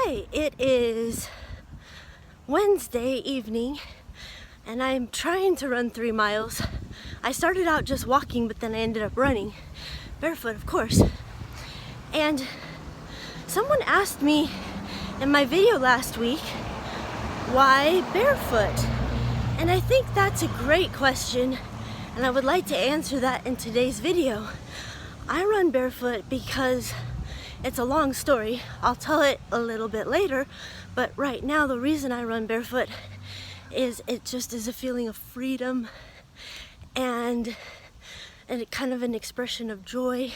Hi, it is Wednesday evening and I'm trying to run 3 miles. I started out just walking, but then I ended up running, barefoot of course. And someone asked me in my video last week, why barefoot? And I think that's a great question, and I would like to answer that in today's video. I run barefoot because it's a long story. I'll tell it a little bit later, but right now the reason I run barefoot is it just is a feeling of freedom and it kind of an expression of joy,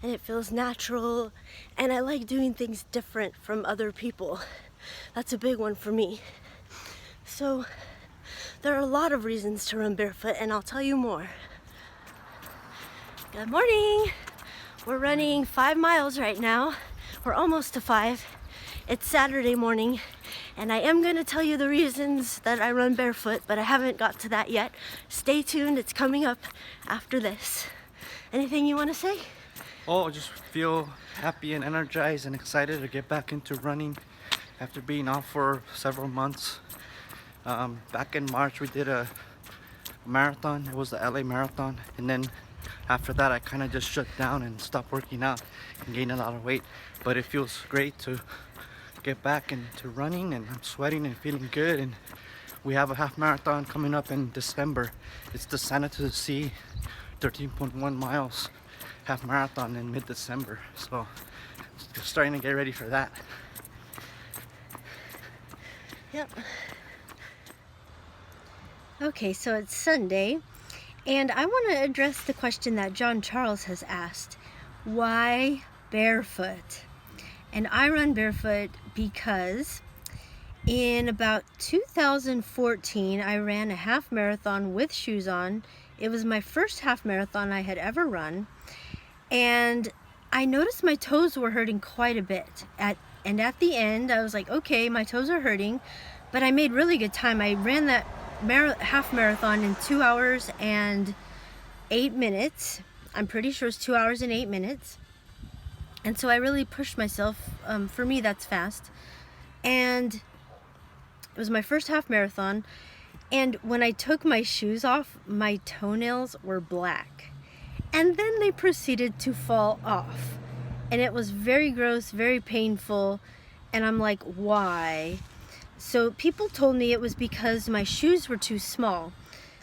and it feels natural, and I like doing things different from other people. That's a big one for me. So there are a lot of reasons to run barefoot, and I'll tell you more. Good morning. We're running 5 miles right now. We're almost to 5. It's Saturday morning, and I am going to tell you the reasons that I run barefoot, but I haven't got to that yet. Stay tuned, it's coming up after this. Anything you want to say? Oh, I just feel happy and energized and excited to get back into running after being off for several months. Back in March we did a marathon. It was the LA marathon, and then after that I kind of just shut down and stopped working out and gained a lot of weight. But it feels great to get back into running, and I'm sweating and feeling good. And we have a half marathon coming up in December. It's the Santa to the Sea 13.1 miles half marathon in mid-December, so just starting to get ready for that. Yep. Okay, so it's Sunday, and I want to address the question that John Charles has asked. Why barefoot? And I run barefoot because in about 2014, I ran a half marathon with shoes on. It was my first half marathon I had ever run, and I noticed my toes were hurting quite a bit. And at the end, I was like, okay, my toes are hurting, but I made really good time. I ran that half marathon in 2 hours and 8 minutes. I'm pretty sure it's 2 hours and 8 minutes. And so I really pushed myself. For me, that's fast. And it was my first half marathon. And when I took my shoes off, my toenails were black. And then they proceeded to fall off. And it was very gross, very painful. And I'm like, why? So people told me it was because my shoes were too small.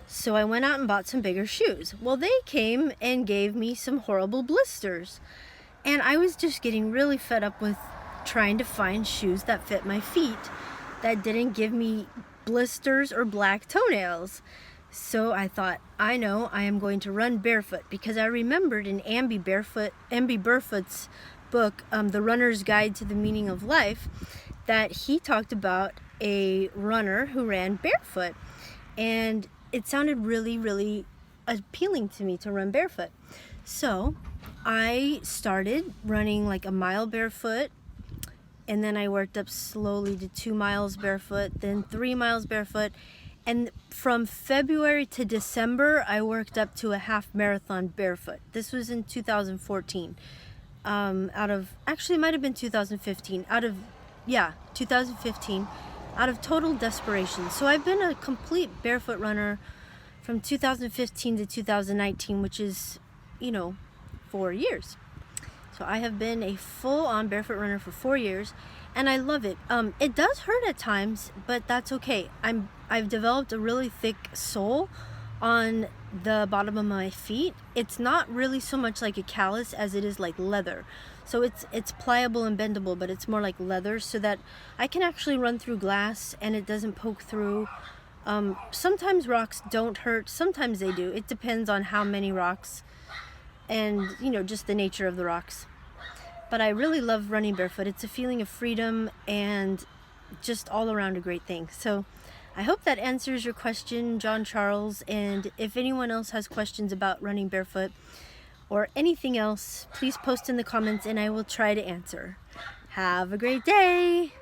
So I went out and bought some bigger shoes. Well, they came and gave me some horrible blisters. And I was just getting really fed up with trying to find shoes that fit my feet that didn't give me blisters or black toenails. So I thought, I know, I am going to run barefoot, because I remembered in Amby Barefoot's book, The Runner's Guide to the Meaning of Life, that he talked about a runner who ran barefoot, and it sounded really, really appealing to me to run barefoot. So I started running like a mile barefoot, and then I worked up slowly to 2 miles barefoot, then 3 miles barefoot, and from February to December I worked up to a half marathon barefoot. This was in 2014. Actually it might have been 2015, 2015, out of total desperation. So I've been a complete barefoot runner from 2015 to 2019, which is, 4 years. So I have been a full-on barefoot runner for 4 years, and I love it. It does hurt at times, but that's okay. I've developed a really thick sole on the bottom of my feet. It's not really so much like a callus as it is like leather. So it's pliable and bendable, but it's more like leather, so that I can actually run through glass and it doesn't poke through. Sometimes rocks don't hurt, sometimes they do. It depends on how many rocks and just the nature of the rocks. But I really love running barefoot. It's a feeling of freedom and just all around a great thing. So I hope that answers your question, John Charles. And if anyone else has questions about running barefoot or anything else, please post in the comments and I will try to answer. Have a great day.